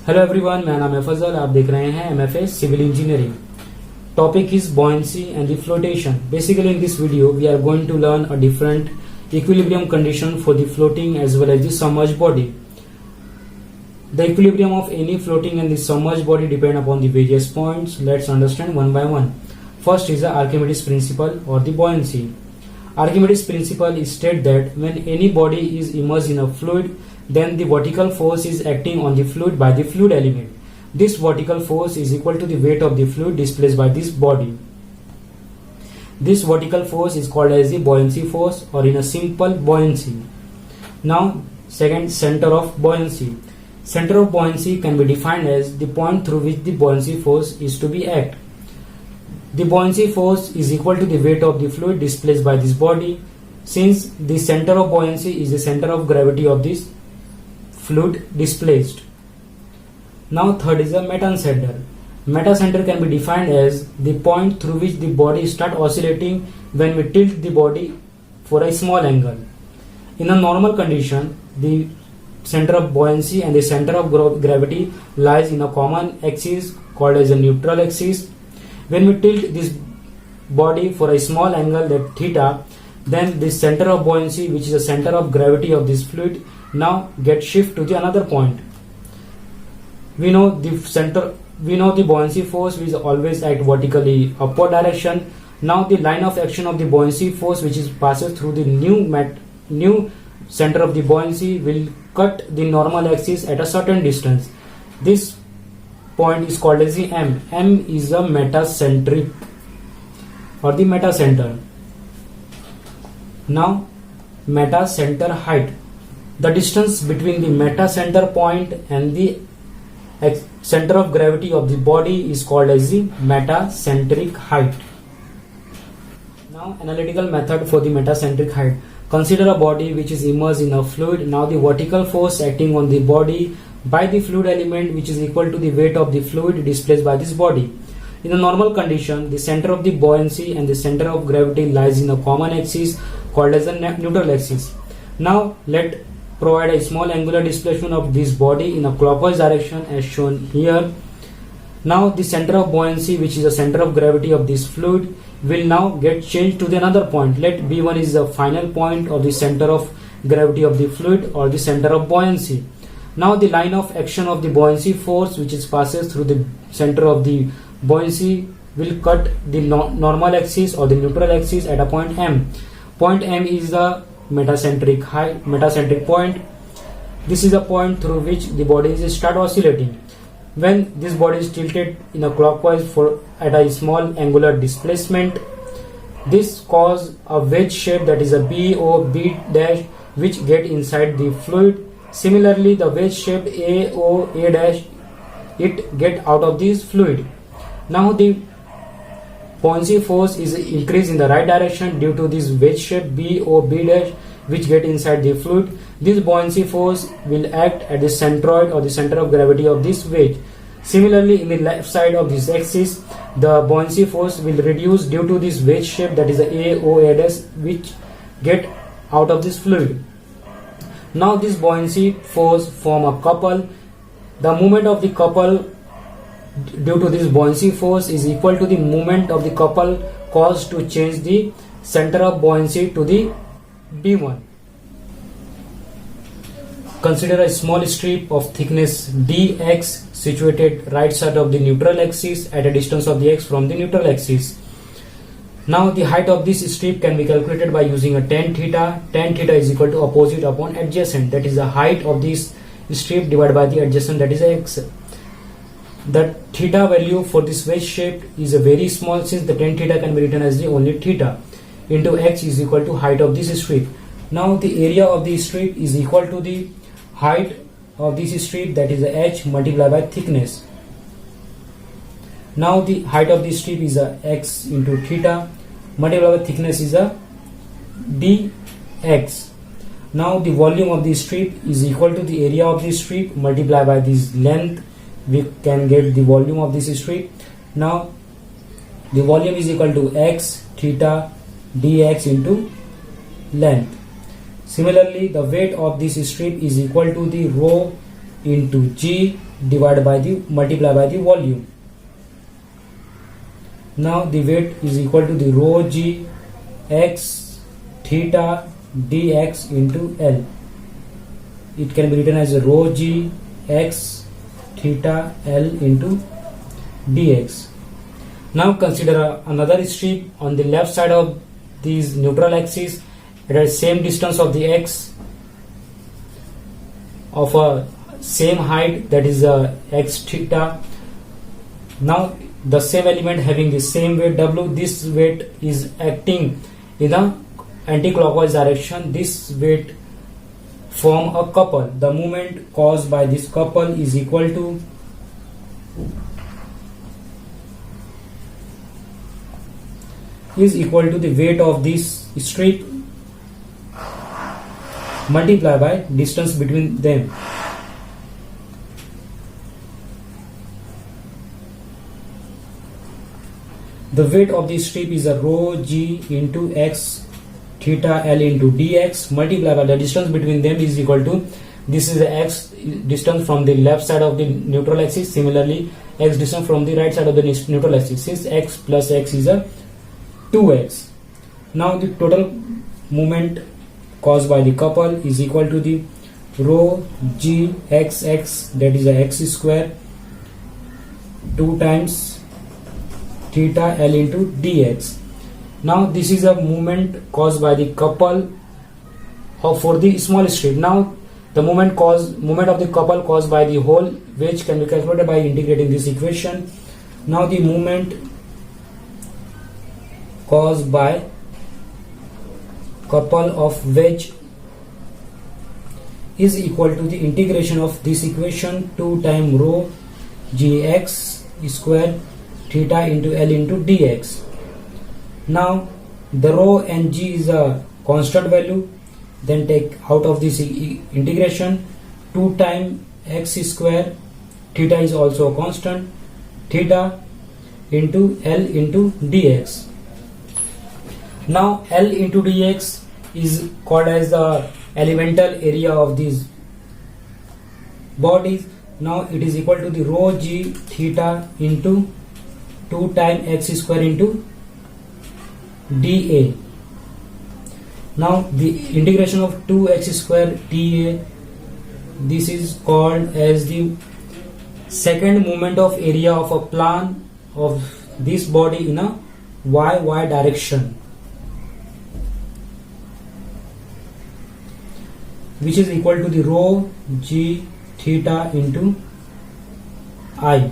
Hello everyone, मेरा नाम है फजल। आप देख रहे हैं MFA civil engineering. Topic is buoyancy and the flotation. Basically in this video we are going to learn a different equilibrium condition for the floating as well as the submerged body. The equilibrium of any floating and the submerged body depend upon the various points. Let's understand one by one. First is the Archimedes principle or the buoyancy. Archimedes principle states that when any body is immersed in a fluid, then the vertical force is acting on the fluid by the fluid element. This vertical force is equal to the weight of the fluid displaced by this body. This vertical force is called as the buoyancy force, or in a simple, buoyancy. Now, second, center of buoyancy. Center of buoyancy can be defined as the point through which the buoyancy force is to be act. The buoyancy force is equal to the weight of the fluid displaced by this body, since the center of buoyancy is the center of gravity of this fluid displaced. Now third is the metacenter. Metacenter can be defined as the point through which the body start oscillating when we tilt the body for a small angle. In a normal condition, the center of buoyancy and the center of gravity lies in a common axis called as a neutral axis. When we tilt this body for a small angle, that theta, then the center of buoyancy, which is the center of gravity of this fluid, now get shift to the another point. We know the buoyancy force will always act vertically upward direction. Now the line of action of the buoyancy force, which is passes through the new center of the buoyancy, will cut the normal axis at a certain distance. This point is called as the M. M is the metacentric or the metacenter. Now metacenter height. The distance between the metacenter point and the center of gravity of the body is called as the metacentric height. Now analytical method for the metacentric height. Consider a body which is immersed in a fluid. Now the vertical force acting on the body by the fluid element, which is equal to the weight of the fluid displaced by this body. In a normal condition, the center of the buoyancy and the center of gravity lies in a common axis called as the neutral axis. Now let provide a small angular displacement of this body in a clockwise direction as shown here. Now the center of buoyancy, which is the center of gravity of this fluid, will now get changed to the another point. Let B1 is the final point of the center of gravity of the fluid or the center of buoyancy. Now the line of action of the buoyancy force, which is passes through the center of the buoyancy, will cut the normal axis or the neutral axis at a point M. Point M is the metacentric point. This is the point through which the body is start oscillating. When this body is tilted in a clockwise at a small angular displacement, this cause a wedge shape, that is a B O B dash, which get inside the fluid. Similarly, the wedge shape A O A dash, it get out of this fluid. Now the buoyancy force is increased in the right direction due to this wedge shape B O B dash, which get inside the fluid. This buoyancy force will act at the centroid or the center of gravity of this wedge. Similarly, in the left side of this axis, the buoyancy force will reduce due to this wedge shape, that is the A O A dash, which get out of this fluid. Now this buoyancy force form a couple. The moment of the couple due to this buoyancy force is equal to the moment of the couple caused to change the center of buoyancy to the B1. Consider a small strip of thickness dx situated right side of the neutral axis at a distance of the x from the neutral axis. Now the height of this strip can be calculated by using a tan theta. Tan theta is equal to opposite upon adjacent, that is the height of this strip divided by the adjacent, that is x. The theta value for this wedge shape is a very small, since the tan theta can be written as the only theta into x is equal to height of this strip. Now the area of the strip is equal to the height of this strip, that is the h multiplied by thickness. Now the height of this strip is a x into theta multiplied by thickness is a dx. Now the volume of the strip is equal to the area of the strip multiplied by this length. We can get the volume of this strip. Now the volume is equal to x theta dx into length. Similarly, the weight of this strip is equal to the rho into G divided by the multiply by the volume. Now the weight is equal to the rho G x theta dx into L. It can be written as rho G x theta L into dx. Now consider another strip on the left side of this neutral axis at the same distance of the x of a same height, that is x theta. Now the same element having the same weight W, this weight is acting in a anti-clockwise direction. This weight form a couple. The moment caused by this couple is equal to the weight of this strip multiplied by distance between them. The weight of the strip is a rho G into x theta L into dx multiplied by the distance between them is equal to, this is the x distance from the left side of the neutral axis, similarly x distance from the right side of the neutral axis. Since x plus x is a 2x. Now the total moment caused by the couple is equal to the rho G xx, that is a x square 2 times theta L into dx. Now this is a moment caused by the couple for the small strip. Now the moment of the couple caused by the whole, which can be calculated by integrating this equation. Now the moment caused by couple of wedge is equal to the integration of this equation 2 times rho gx square theta into L into dx. Now the rho and g is a constant value, then take out of this integration 2 times x square, theta is also a constant, theta into L into dx. Now L into dx is called as the elemental area of these bodies. Now it is equal to the rho g theta into 2 times x square into dA. Now the integration of 2x square dA, this is called as the second moment of area of a plane of this body in a y direction, which is equal to the rho g theta into I.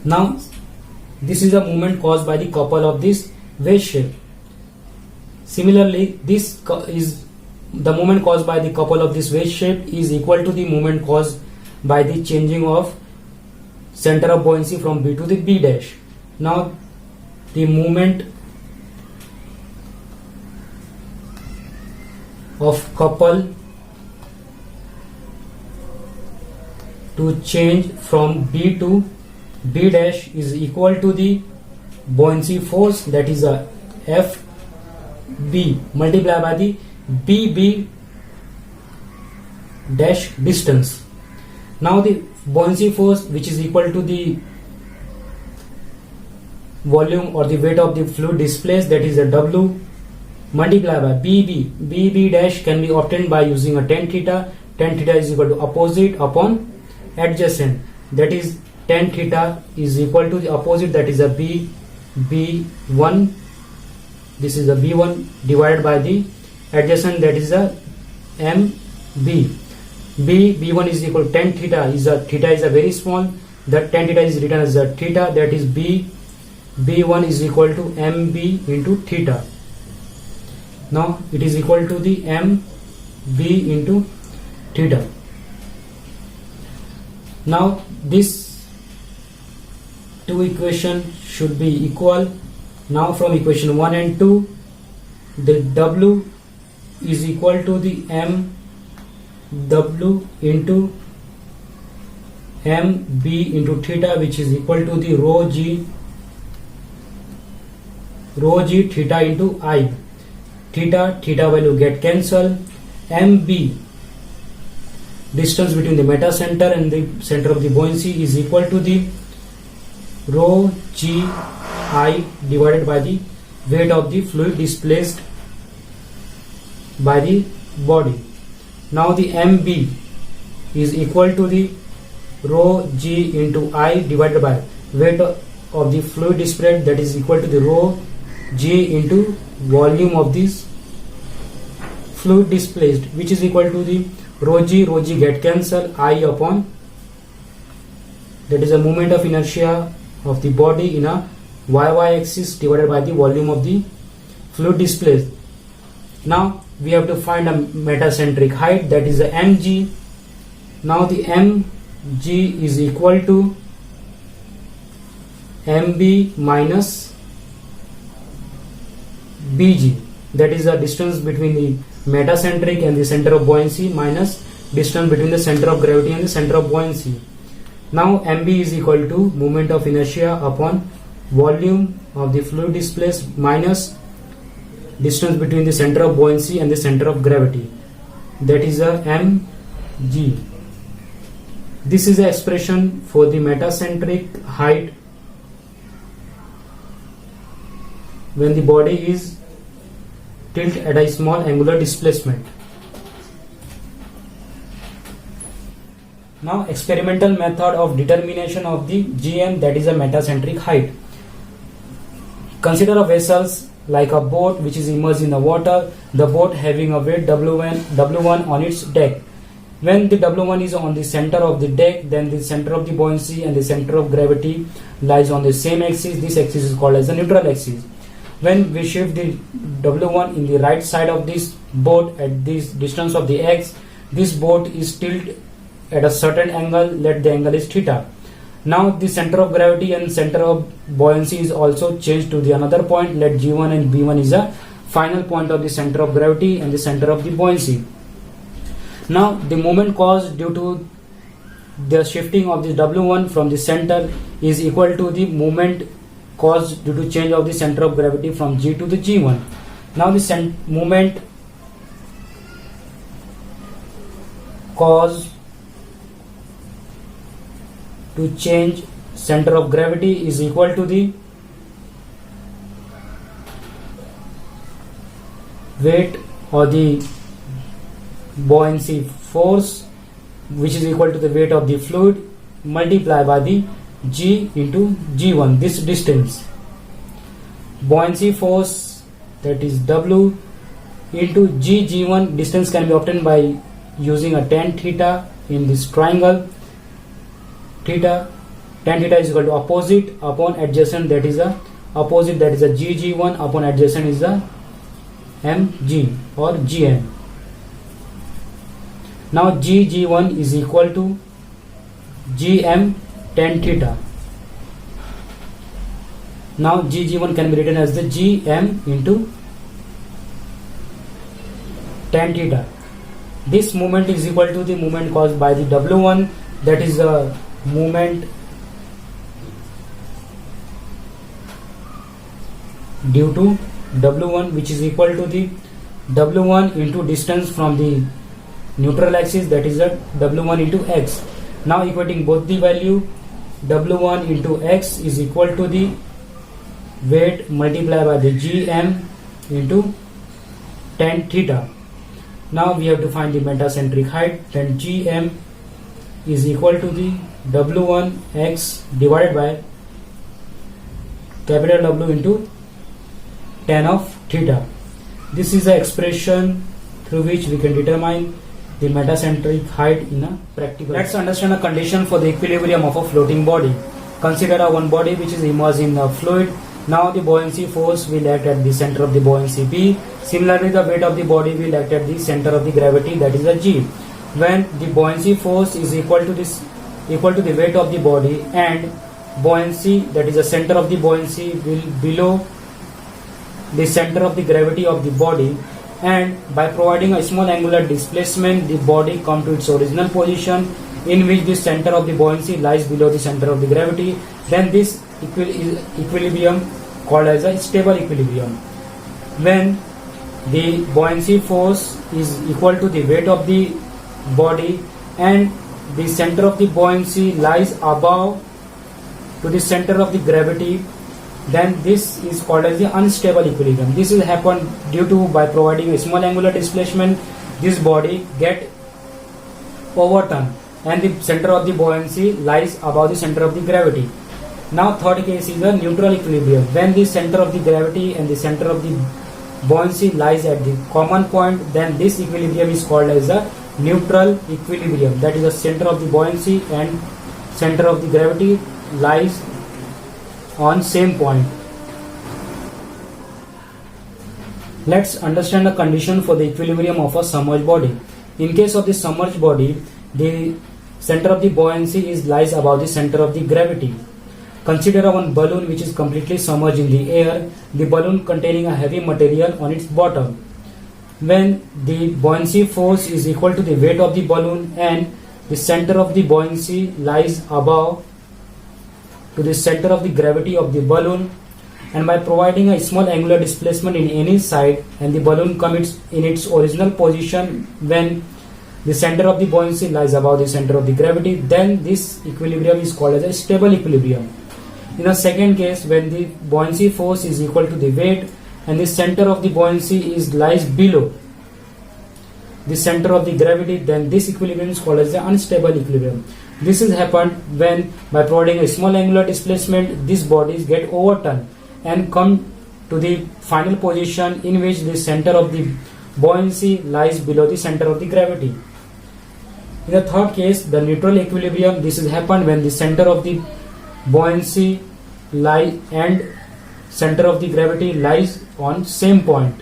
Now this is a moment caused by the couple of this wedge shape. Similarly, this is the moment caused by the couple of this wedge shape is equal to the moment caused by the changing of center of buoyancy from B to the B dash. Now the moment of couple to change from B to B dash is equal to the buoyancy force, that is a FB multiplied by the BB dash distance. Now the buoyancy force, which is equal to the volume or the weight of the fluid displaced, that is a W multiplied by BB. BB dash can be obtained by using a tan theta. Tan theta is equal to opposite upon adjacent, that is tan theta is equal to the opposite, that is a B1, this is a B1 divided by the adjacent, that is a MB. B1 is equal to tan theta is a very small, that tan theta is written as a theta, that is B1 is equal to MB into theta. Now it is equal to the MB into theta. Now this two equations should be equal. Now from equation 1 and 2, the W is equal to the MW into MB into theta, which is equal to the rho G theta into I. Theta value get cancelled. MB distance between the meta center and the center of the buoyancy is equal to the rho g I divided by the weight of the fluid displaced by the body. Now the mb is equal to the rho g into I divided by weight of the fluid displaced, that is equal to the rho g into volume of this fluid displaced, which is equal to the rho g get cancelled, I upon, that is a moment of inertia of the body in a y axis divided by the volume of the fluid displaced. Now we have to find a metacentric height, that is a mg. Now the mg is equal to mb minus bg, that is the distance between the metacentric and the center of buoyancy minus distance between the center of gravity and the center of buoyancy. Now mb is equal to moment of inertia upon volume of the fluid displaced minus distance between the center of buoyancy and the center of gravity, that is a mg. This is the expression for the metacentric height when the body is tilted at a small angular displacement. Now experimental method of determination of the gm, that is a metacentric height. Consider a vessel like a boat which is immersed in the water, the boat having a weight W1 on its deck. When the W1 is on the center of the deck, then the center of the buoyancy and the center of gravity lies on the same axis. This axis is called as the neutral axis. When we shift the W1 in the right side of this boat at this distance of the x, this boat is tilted at a certain angle, let the angle is theta. Now the center of gravity and center of buoyancy is also changed to the another point, let g1 and b1 is a final point of the center of gravity and the center of the buoyancy. Now the moment caused due to the shifting of the W1 from the center is equal to the moment caused due to change of the center of gravity from G to the G1. Now the moment caused to change center of gravity is equal to the weight or the buoyancy force, which is equal to the weight of the fluid multiplied by the G into G1, this distance. Buoyancy force, that is W into G1, distance can be obtained by using a tan theta in this triangle. Tan theta is equal to opposite upon adjacent, that is a opposite, that is a G1 upon adjacent is a mg or gm. Now G1 is equal to gm tan theta. Now G1 can be written as the gm into tan theta. This moment is equal to the moment caused by the W1, that is the moment due to W1, which is equal to the W1 into distance from the neutral axis, that is a W1 into x. Now equating both the value, W1 into x is equal to the weight multiplied by the gm into tan theta. Now we have to find the metacentric height, then gm is equal to the W1 x divided by capital W into tan of theta. This is the expression through which we can determine the metacentric height in a practical. Let's understand a condition for the equilibrium of a floating body. Consider a one body which is immersed in a fluid. Now the buoyancy force will act at the center of the buoyancy B. Similarly, the weight of the body will act at the center of the gravity, that is a G. When the buoyancy force is equal to the weight of the body, and buoyancy, that is the center of the buoyancy, will below the center of the gravity of the body, and by providing a small angular displacement, the body comes to its original position in which the center of the buoyancy lies below the center of the gravity. Then this equilibrium called as a stable equilibrium. When the buoyancy force is equal to the weight of the body and the center of the buoyancy lies above to the center of the gravity, then this is called as the unstable equilibrium. This will happen due to by providing a small angular displacement, this body get overturned and the center of the buoyancy lies above the center of the gravity. Now third case is the neutral equilibrium. When the center of the gravity and the center of the buoyancy lies at the common point, then this equilibrium is called as a neutral equilibrium. That is the center of the buoyancy and center of the gravity lies on same point. Let's understand the condition for the equilibrium of a submerged body. In case of the submerged body, the center of the buoyancy is lies above the center of the gravity. Consider one balloon which is completely submerged in the air, the balloon containing a heavy material on its bottom. When the buoyancy force is equal to the weight of the balloon and the center of the buoyancy lies above to the center of the gravity of the balloon, and by providing a small angular displacement in any side and the balloon comes in its original position when the center of the buoyancy lies above the center of the gravity, then this equilibrium is called as a stable equilibrium. In the second case, when the buoyancy force is equal to the weight and the center of the buoyancy lies below the center of the gravity, then this equilibrium is called as the unstable equilibrium. This has happened when by providing a small angular displacement, these bodies get overturned and come to the final position in which the center of the buoyancy lies below the center of the gravity. In the third case, the neutral equilibrium, this has happened when the center of the buoyancy lie and center of the gravity lies on same point.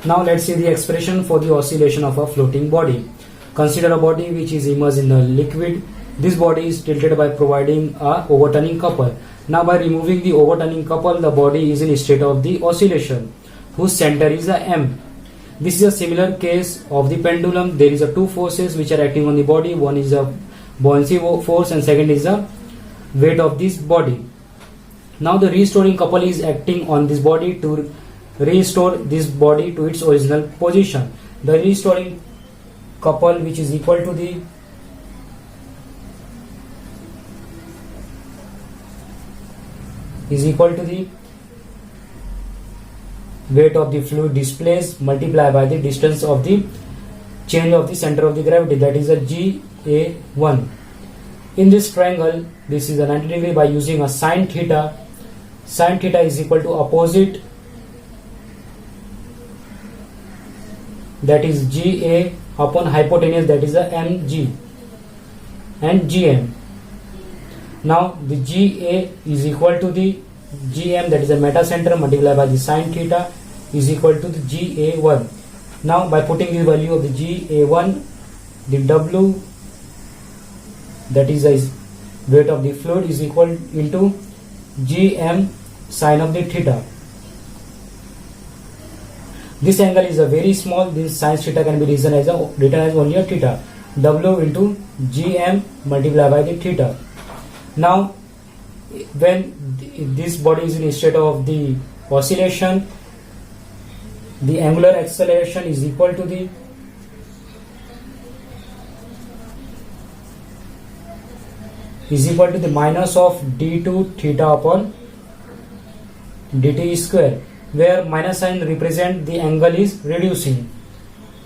Now let's see the expression for the oscillation of a floating body. Consider a body which is immersed in a liquid. This body is tilted by providing a overturning couple. Now by removing the overturning couple, the body is in a state of the oscillation, whose center is a M. This is a similar case of the pendulum. There is a two forces which are acting on the body. One is a buoyancy force and second is the weight of this body. Now the restoring couple is acting on this body to restore this body to its original position. The restoring couple, which is equal to the weight of the fluid displaced multiplied by the distance of the change of the center of the gravity, that is a GA1. In this triangle, this is a 90 degree by using a sine theta. Sine theta is equal to opposite, that is GA upon hypotenuse, that is a MG and GM. Now the GA is equal to the GM, that is a metacenter, multiplied by the sine theta is equal to the GA1. Now by putting the value of the GA1, the W, that is the weight of the fluid, is equal into GM sine of the theta. This angle is a very small. This sine theta can be written as only a theta. W into GM multiplied by the theta. Now, when this body is in a state of the oscillation, the angular acceleration is equal to the minus of d2 theta upon dt square, where minus sign represent the angle is reducing.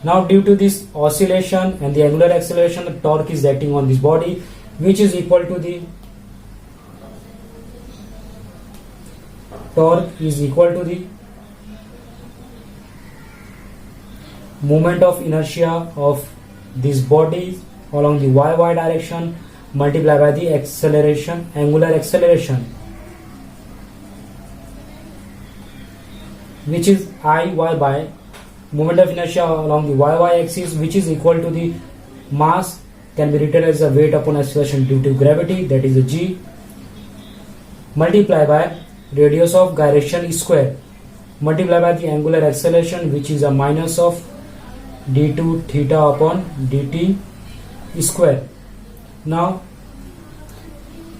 Now due to this oscillation and the angular acceleration, the torque is acting on this body, which is equal to the moment of inertia of this body along the y direction multiplied by the acceleration, angular acceleration, which is Iy by moment of inertia along the y axis, which is equal to the mass, can be written as the weight upon acceleration due to gravity, that is a G, multiplied by radius of gyration square, multiplied by the angular acceleration, which is a minus of d2 theta upon dt square. Now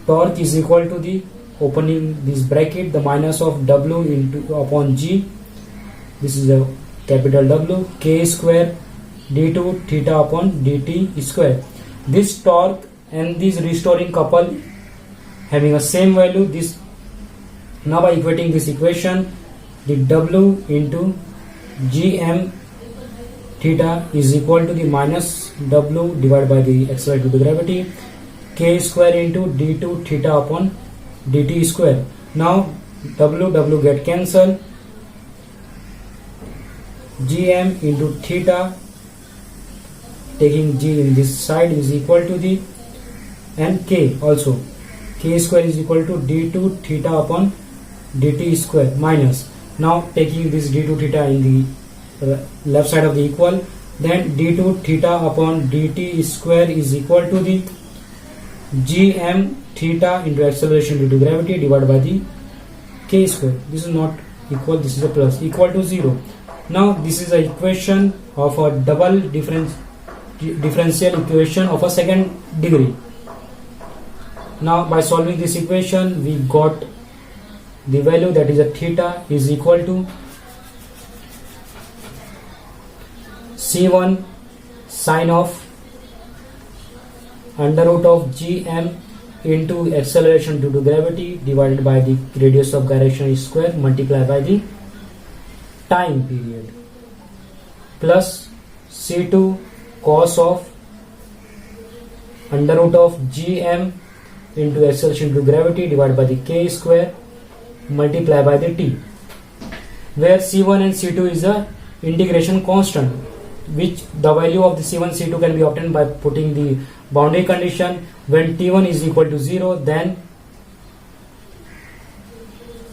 torque is equal to the, opening this bracket, the minus of W into upon G, this is a capital W, K square d2 theta upon dt square. This torque and this restoring couple having a same value. This now by equating this equation, the W into gm theta is equal to the minus W divided by the acceleration due to gravity, K square into d2 theta upon dt square. Now W get cancelled, gm into theta, taking g in this side, is equal to the, and k also, K square is equal to d2 theta upon dt square minus, now taking this d2 theta in the left side of the equal, then d2 theta upon dt square is equal to the gm theta into acceleration due to gravity divided by the k square. This is not equal, this is a plus, equal to 0. Now this is a equation of a double differential equation of a second degree. Now by solving this equation, we got the value, that is a theta is equal to C1 sine of under root of gm into acceleration due to gravity divided by the radius of gyration square multiplied by the time period, plus C2 cos of under root of gm into acceleration due to gravity divided by the k square multiplied by the t, where C1 and C2 is a integration constant, which the value of the C1 C2 can be obtained by putting the boundary condition. When T1 is equal to 0, then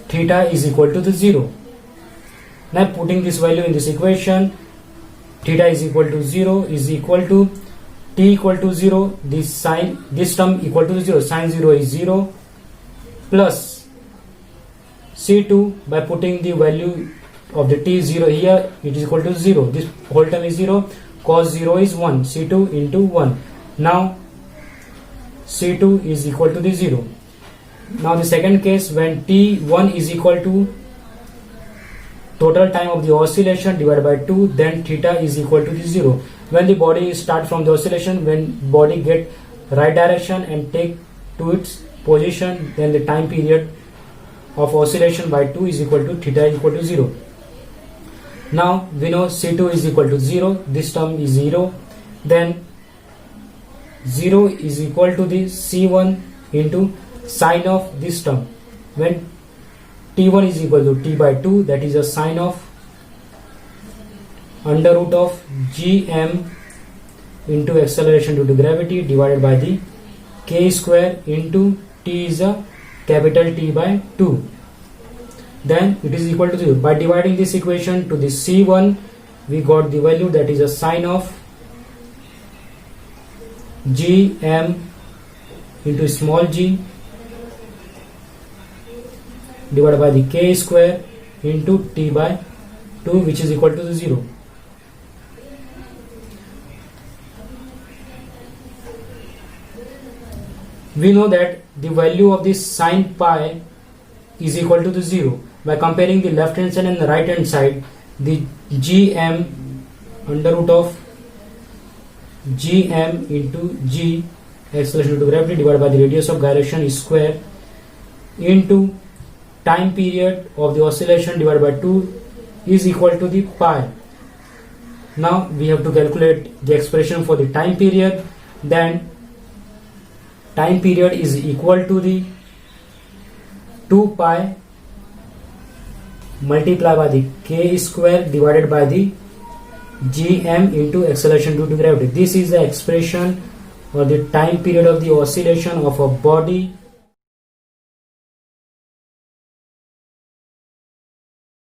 theta is equal to the 0. Now putting this value in this equation, theta is equal to 0 is equal to t equal to 0, this term equal to 0, sine 0 is 0, plus C2 by putting the value of the t 0 here, it is equal to 0, this whole term is 0, cos 0 is 1, C2 into 1. Now C2 is equal to the 0. Now the second case, when T1 is equal to total time of the oscillation divided by 2, then theta is equal to the 0. When the body start from the oscillation, when body get right direction and take to its position, then the time period of oscillation by 2 is equal to theta is equal to 0. Now we know C2 is equal to 0, this term is 0, then 0 is equal to the C1 into sine of this term. When T1 is equal to t by 2, that is a sine of under root of gm into acceleration due to gravity divided by the k square into t is a capital T by 2. Then it is equal to 0. By dividing this equation to the C1, we got the value, that is a sine of gm into small g divided by the k square into t by 2, which is equal to the 0. We know that the value of this sine pi is equal to the 0. By comparing the left hand side and the right hand side, the gm under root of gm into g acceleration due to gravity divided by the radius of gyration square into time period of the oscillation divided by 2 is equal to the pi. Now we have to calculate the expression for the time period. Then time period is equal to the 2 pi multiplied by the k square divided by the gm into acceleration due to gravity. This is the expression for the time period of the oscillation of a body